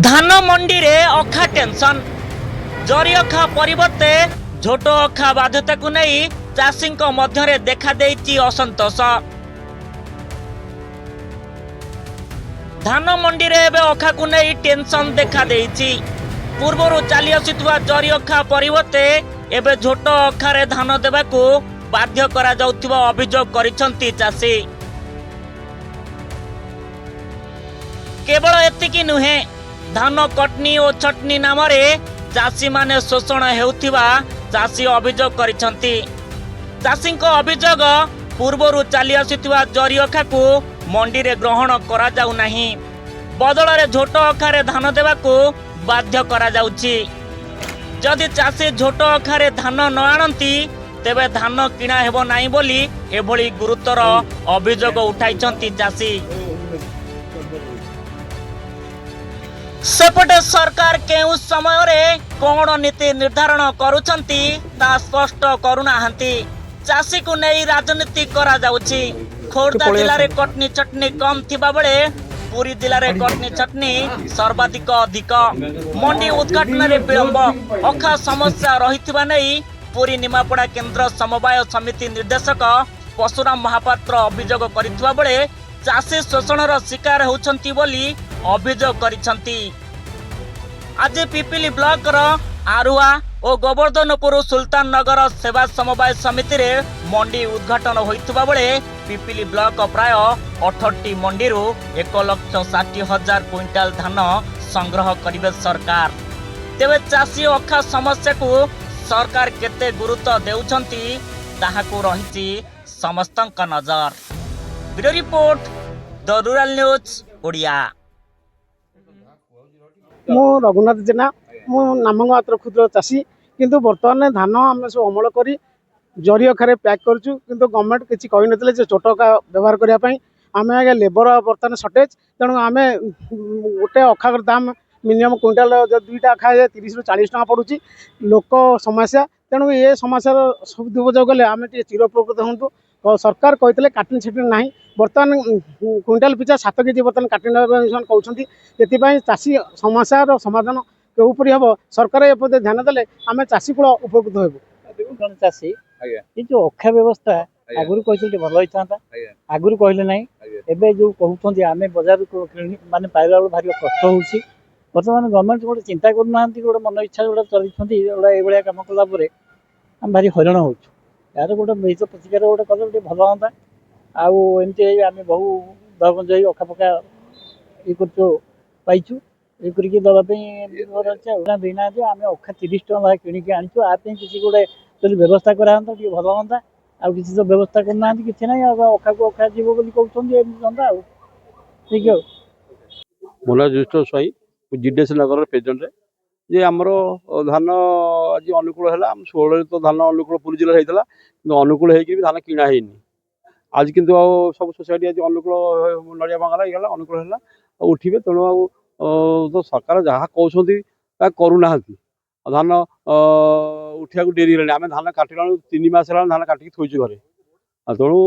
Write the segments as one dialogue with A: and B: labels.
A: धान मंडी रे अखा टेंशन जरी अखा परिवर्ते झोट अखा बाध्यता को नहीं चाषी मध्य देखा देइछि असंतोष। धान मंडी रे एबे अखा को नहीं टेंशन देखा देइछि। पूर्वरु चली आसिथुवा जरी अखा परिवर्ते एबे झोट अखा रे धान देबाकू बाध्य करा जाउथिबा अभियोग करिसंती चाषी। केवल एतिकी नुहे धान कटनी और छटनी नाम चाषी माने शोषण हेउथिबा चाषी अभियोग करिसंती। चाषी अभियोग पूर्वरु चली आसिथुवा जरी अखा को मंडी रे ग्रहण करा जाउ नाही, बदल रे झोट अखा रे धान देबाकू बाध्य करा जाउछि। जदि चाषी झोट अखा रे धान न आणंती तेबे धान किणा हेबो नाही बोली एभली गुरुतर अभियोग उठाइछंती चाषी। सेपटे सरकार केउ समय रे कोन नीति निर्धारण करूछंती ता स्पष्ट करूनाहंती। चाषी को नहीं राजनीति करा जाउछि। खोर्धा जिला रे कटनी चटनी कम थिबा बेले पुरी जिला रे कटनी चटनी सर्वाधिक अधिक। मंडी उद्घाटन रे विलंब अखा समस्या रहिथिबा नहीं पुरी निमापड़ा केंद्र समवाय समिति निर्देशक परशुराम महापात्र अभियोग करिथिबा बेले चाषी शोषणर शिकार होउछंती बोली अभियोग करिसंती। आज पिपिली ब्लॉक रो आरुआ और गोवर्धनपुर सुल्तान नगर सेवा समवाय समिति रे मंडी उद्घाटन होइथिबा बेले पिपिली ब्लॉक प्राय 68 मंडी रु 1,60,000 क्विंटाल धान संग्रह करिवे सरकार। तेबे चाषी अखा समस्या को सरकार केते गुरुत्व देउछंती ताहाकू रहिछि समस्तक नजर। Bureau report the rural news Odia.
B: मु रघुनाथ जेना मु नामंगात्र क्षुद्र चाषी किंतु बर्तमान धान आम सब अमल कर जरी अखारे पैक करूँ किंतु गवर्नमेंट किसी कही नथिले जे छोट अखा व्यवहार करने आम आगे लेबर बर्तमान सर्टेज तेणु आम गोटे अखार दाम मिनिमम क्विंटाल दुईटा अखा 30 ରୁ 40 टका पड़ुची लोक समस्या। तेणु ये समस्यार सदुपयोग गले आम चिरउपकृत हूँ। सरकार कहते काटिन छेटिन ना बर्तमान क्विंटाल पिछा 7 केजी बर्तमान काटिन कहते से चाषी समस्यार समाधान केउपरि हम सरकार एपदे ध्यान देले आम चाषी कूल उपकृत होबु।
C: चाषी ये जो अखा व्यवस्था आगुरी कहते भल होता आगुरी कहले ना एबे जो कहते आम बजार माने पाइला भारी कष्ट होउछि। बर्तमान गवर्नमेंट गोटे चिंता करना गोटे मन इच्छा गोटे चलती ये कम कलापर आम भारी हैरान हो यार गोटे बीज प्रतिकार गोटे कले गोटे भल हाँ आमती आम बहु दरबंज अखा पका ये पाइचु ये करके दवाई देना आम अखा 30 टका किणिकी आनीचु आपाई किसी गोटे जो व्यवस्था करा भल हाँ आ किसी तो व्यवस्था करना कि ना अखा को अखा जीव बोली कहते ठीक है।
D: मोला ज्येष्ठ स्वाई जीडीएस नगर प्रेजेंट जे आमर धान आज अनुकूल है 16 तो धान अनुकूल पुरी जिले होता है अनुकूल होगी धान किणा है आज किंतु सब सोसाइटी आज अनुकूल नड़िया बांगला ये अनुकूल है उठे तेणु तो सरकार जहाँ कहते करूना धान उठा डेरी है आम धान काटिला 3 मास है धान काटिक थोचु घरे तेणु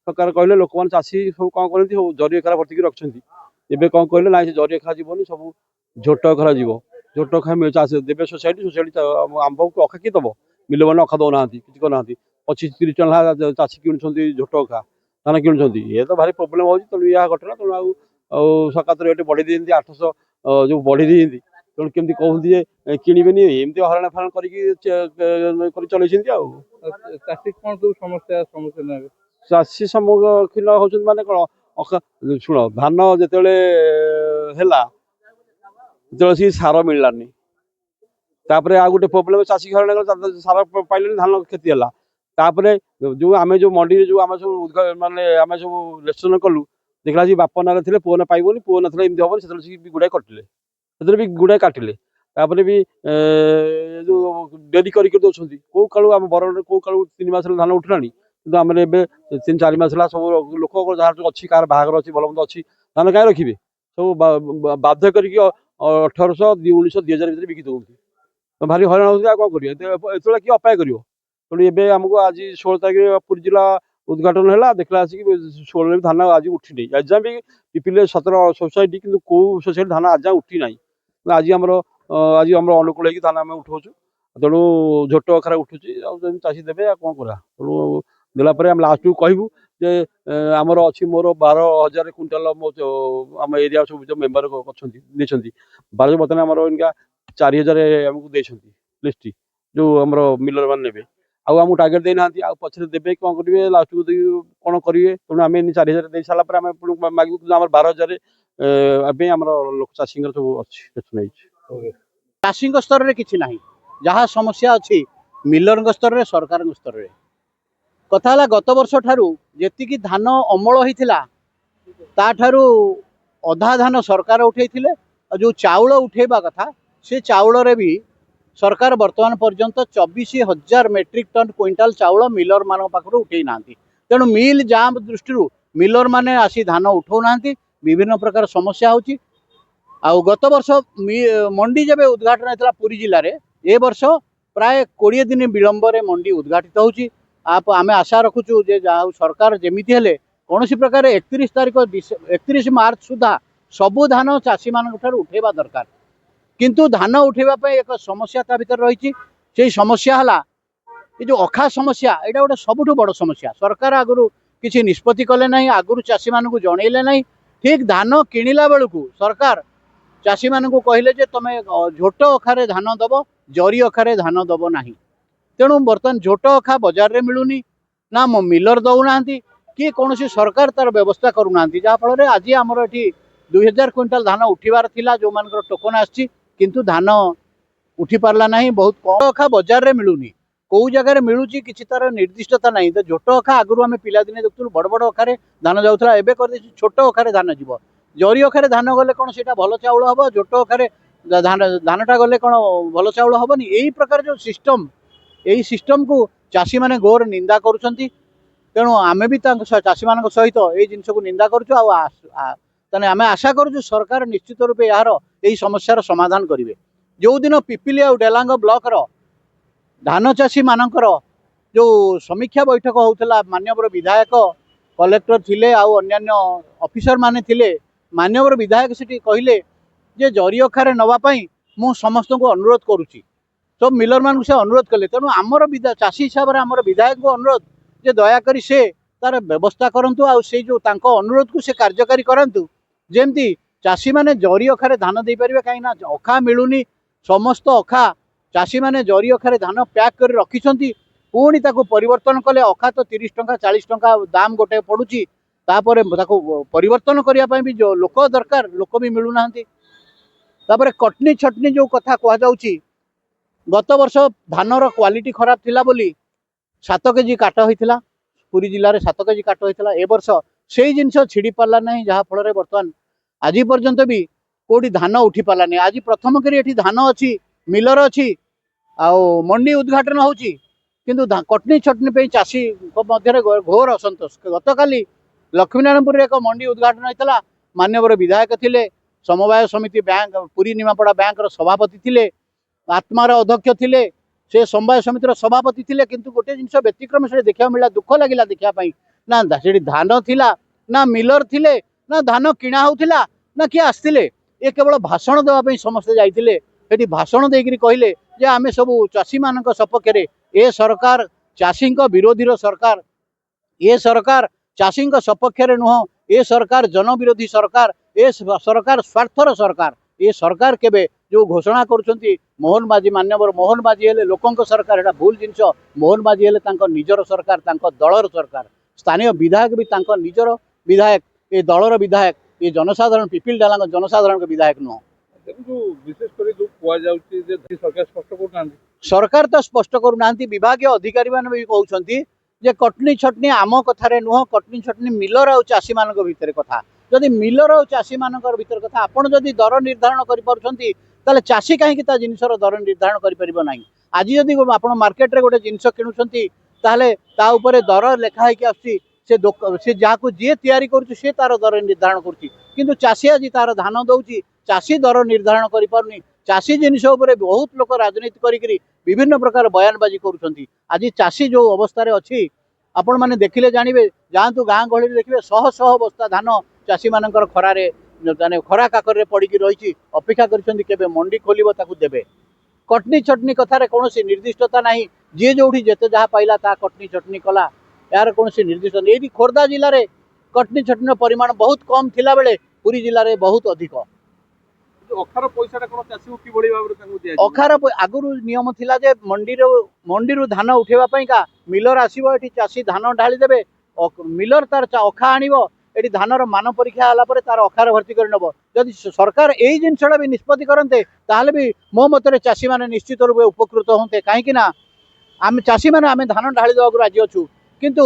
D: सरकार कहले लोक मैंने चाषी सब कौन करती जरी अखार भर्ती रखिंट एवं कौन कहले ना जरी अखा जीवन सब झोट अखा जीव झोट अखा चाष देवे सोसाइटी आम को अखा किए दब मिल मैंने अखा दौना कि करना 25-30 टका चाषी कि झोट अखा धान कि ये तो भारी प्रोब्लेम हो तेणु यह घटना तेणु सरकार रेट बढ़ी दिखती 800 जो बढ़ी दिखती तेणु केमती कहते किणवेनि एमती हरण फारण कर चलती
E: चाषी कौन सब समस्या सम्मुखीन
D: चाषी सम्मुखीन होती माने कौन शुण धान जो सी सार मिललानी तापरे आ गोटे प्रोब्लेम चाषी घर सार पाइले धान क्षति है जो आम जो मंडी जो आम सब माने आम सब लेसन कलु देखला बाप ना थे पुओ ना पाइबनी पुओ ना एमती हम से गुड़ाए कटिले भी गुड़ाए काटिले भी जो डेरी कर दौरान कौ कालू आम बर कौ कालू 3 मास धान उठला कि आम 3-4 मास सब लोक जहाँ अच्छी कार बाहर अच्छी भल मंद अच्छी धान कहीं रखिए सब बाध्य कर 1800 1900 2000 भर बिकी दूसरी भारी हैरान होती कौन करें किए अपाय कर तेणु एवं आमको आज 16 तारीख पुरी जिला उद्घाटन है देखला आसिक 16 धान आज उठी नहीं आज भी पिपिले 17 सोसाइटी किंतु को सोसाइटी धान आज उठी नहीं आज आज अनुकूल होगी धान आम उठाऊ तेणु झोट अखार उठुची चाषी देवे कौन करा तेणु देलापर आम लास्ट कहूँ जे आमर अच्छी मोर 12,000 क्विंटाल आम एरिया सब जो मेम्बर अच्छा 12 बर्तमान आमर इनका 4,000 आमको देती लिस्ट जो आमर मिलर मान ने आम टार्गेट देना पछे देवे कौन करेंगे लास्ट को कौन करेंगे तेणु आम 4,000 दे सारापर आम मांगू 12,000 लोक चाषी सब अच्छी
F: चाषी स्तर में किसी ना जहाँ समस्या अच्छी मिलर स्तर में सरकार स्तर में कथा गत वर्ष ठारू जी धान अमल होता ताठारू अधा धान सरकार उठे जो चाउल उठेबा कथा से चाउल रे भी सरकार वर्तमान पर्यंत 24,000 मेट्रिक टन क्विंटाल चाउल मिलर मान पाखर उठे ना तेणु मिल जाम दृष्टि मिलर माने आसी धान उठाऊ ना विभिन्न प्रकार समस्या होची आउ गत वर्ष मंडी जब उद्घाटन होता पुरी जिले में ए वर्ष प्राय 20 दिन विलंब मंडी उद्घाटित होची आप आमे आशा रखुचु जे सरकार जेमिति हेले कौन प्रकार 31 मार्च सुधा सबु धान चाषी मान उठेबा दरकार किंतु धान उठेबा एक समस्या ता भीतर रही से समस्या है ये जो अखा समस्या यहाँ गोटे सबुठ बड़ समस्या सरकार आगु किसी निष्पत्ति कले ना आगु चाषी मान जनइले ना ठीक धान किणिला बेलू सरकार चाषी मान कहले जे तुम झोट अखारे धान दब जरी अखारे धान दब ना तेणु बर्तमान झोट अखा बजार में मिलूनी ना मिलर दौना कि कौन सरकार तार व्यवस्था करूना जहाँफल आज आमर ये 2,000 क्विंटाल धान उठिबार थिला जो मान टोकन आसी किंतु धान उठी पारला नहीं बहुत कम अखा बजार में मिलूनी कौ जगह मिलूची किसी तार निर्दिष्टता नहीं तो झोट अखा आगु आम पिलादिने देखुँ बड़ बड़ अखारे धान जाऊला एवं कर छोट अखारे धान जीव जरी अखारे धान गले कौन से भल चाउल हम झोट अखारे धानटा गले कौन भल चाउल हेनी यही प्रकार जो सिस्टम यही सिस्टम को चाषी माने घोर निंदा करुछंती तेणु आमे भी चाषी मान सहित ये जिनस को निंदा करें आम आशा करूँ सरकार निश्चित रूप यार यही समस्यार समाधान करेंगे जो दिन पिपिली और डेलांग ब्लॉक रो धान चाषी मानकर जो समीक्षा बैठक होता माननीय विधायक कलेक्टर थिले आउ अन्यान्य ऑफिसर माने थिले माननीय विधायक से कहले जे जरी अखारे नवापाई मु समस्त को अनुरोध करुच्ची सब मिलर मान से अनुरोध कले तेणु आमर चाषी हिसाब से आमर विधायक को अनुरोध जे दयाकोरी से तार व्यवस्था करंतु आ से जो तांको अनुरोध को से कार्यकारी करंतु जेमती चाषी माने जरी अखारे धान दे परिबे कहीं अखा मिलूनी समस्त अखा चाषी माने जरी अखारे धान पैक कर रखिछंती पुणी ताको परिवर्तन कले अखा तो 30 टंका 40 टंका दाम गोटे पड़ुची तापर ताको परिवर्तन करिया पई भी जो लोक दरकार लोक भी मिलू नांती तापर कटनी छटनी जो कथा कह जाउची गत वर्ष धानर क्वालिटी खराब थिला बोली 7 केजी काट होइथिला पुरी जिले में 7 केजी काट होइथिला ए वर्ष से जिनस छिड़ी पार्ला नहीं जहाँ फल बर्तमान आज पर्यंत भी कोटी धान उठी पार्ला नहीं आज प्रथम करी एठी धान अच्छी मिलर अच्छी आउ मंडी उद्घाटन होची किंतु कटनी छटनी पे चाषी मध्य घोर असंतोष गत काली लक्ष्मीनारायणपुर एक मंडी उद्घाटन होता माननीय विधायक थिले समवाय समिति बैंक पुरी निमापड़ा बैंक सभापति थिले आत्मार अध्यक्ष थिले से समवाय समितिर सभापति थिले किंतु गोटे जिनस व्यतिक्रम से देखा मिला दुख लगिला देखापी ना से धान थिला ना मिलर थिले ना धान किणा होउथिला ना किए आसते ये केवल भाषण देवाई समस्ते जाइए भाषण देकर कहले जे आमे सब चाषी मान सपक्ष ए सरकार चाषी विरोधी सरकार ये सरकार चाषी सपक्ष नुह ए सरकार जनविरोधी सरकार ए सरकार स्वार्थर सरकार ये सरकार केबे जो घोषणा करुछंती मोहन माझी मान्यवर मोहन माझी हेले लोकंक सरकार एटा भूल जिनस मोहन माझी हेले तांको निजर सरकार तांको दलर सरकार स्थानीय विधायक भी तांको निजर विधायक ये दलर विधायक ये जनसाधारण पिपिल डालांग जनसाधारण के विधायक नुह
E: विशेषकर जो सरकार स्पष्ट करना
F: सरकार तो स्पष्ट करूना विभाग अधिकारी मैंने भी कहते जे कटनी छटनी आम कथार नुह कटनी छटनी मिलर और चाषी मान भितर कथा जदि मिलर और चाषी मान भितर कथा आपड़ जदि दर निर्धारण कर चाषी कहीं जिनसर दर निर्धारण करना आज जदि आप मार्केट रे गोटे जिनस किणुंट ताऊपर दर लेखाई आसी से जहाँ जी तैयारी कर तार दर निर्धारण कर चाषी आज तार धान दौची चाषी दर निर्धारण कर चाषी जिनस बहुत लोग राजनीति करी विभिन्न प्रकार बयानबाजी करुँच आज चाषी जो अवस्था अच्छी आपण मैंने देखिले जानवे जातु गाँ गहली देखिए शह शह बस्ता धान चाषी मानकर खरारे खरा काकर पड़ी रही अपेक्षा कर मंडी खोल देवे कटनी चटनी कथार कौन निर्दिष्टता ना जी जो जिते जहाँ पाइला ता कटनी चटनी कला यार कौन निर्दिष्ट ये खोर्धा जिले में कटनी चटनी परिमाण बहुत कम थिला बेले पुरी जिले में बहुत अधिक
E: अखार पैसा कौन चाषी को किभली भाव
F: अखार आगु नियम थिला जे मंडी धान उठेवाई का मिलर आसो ये चाषी धान ढाली देवे मिलर तार अखा आणव ये धानर मान परीक्षा है तार अखार भर्ती कर नब जदि सरकार यही जिनसा भी निष्पत्ति करते ताहले भी मो मत चाषी मैंने निश्चित रूप उपकृत होते कहीं आम चाषी मैंने आम धान ढाली देवाक राजी अच्छु किंतु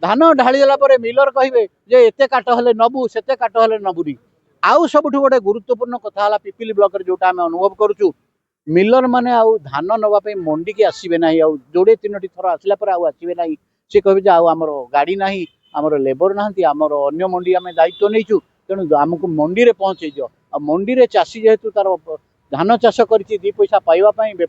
F: धान ढाली देला मिलर कहे जे एते काट हेले नबू सेते काट हेले नबुनी आउ सबुठ गोटे गुरुत्वपूर्ण कथा है पिपिली ब्लॉक रे जोटा आम अनुभव करुचु मिलर माने आउ धान नवाई मंडी की आसबे ना जोड़े 3टी थर आसला आसबे ना सी कहे आमर गाड़ी ना आमर लेबर ना आमर अन्य मंडी आम दायित्व नहीं तेणु आमको मंडी में पहुँचे दियो आ मंडी में चाषी जेहेतु तार धान चाष कर दी पैसा पाइबापी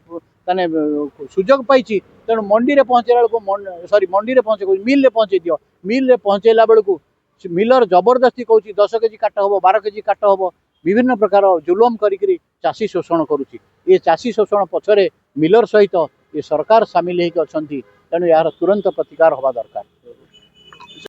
F: सुजोग पाई तेणु मंडी में पहुँचला बेलू सॉरी मंडी में पहुँचे मिल में पहुँचे दियो मिल में पहुँचेला बेलू मिलर जबरदस्ती कहूँ 10 केजी काट हम 12 केजी काट हम विभिन्न प्रकार जुलम करी चाषी शोषण करुच्ची ये चाषी शोषण पछरे मिलर सहित ये सरकार सामिल होकर तेणु यार तुरंत प्रतिकार हवा दरकार।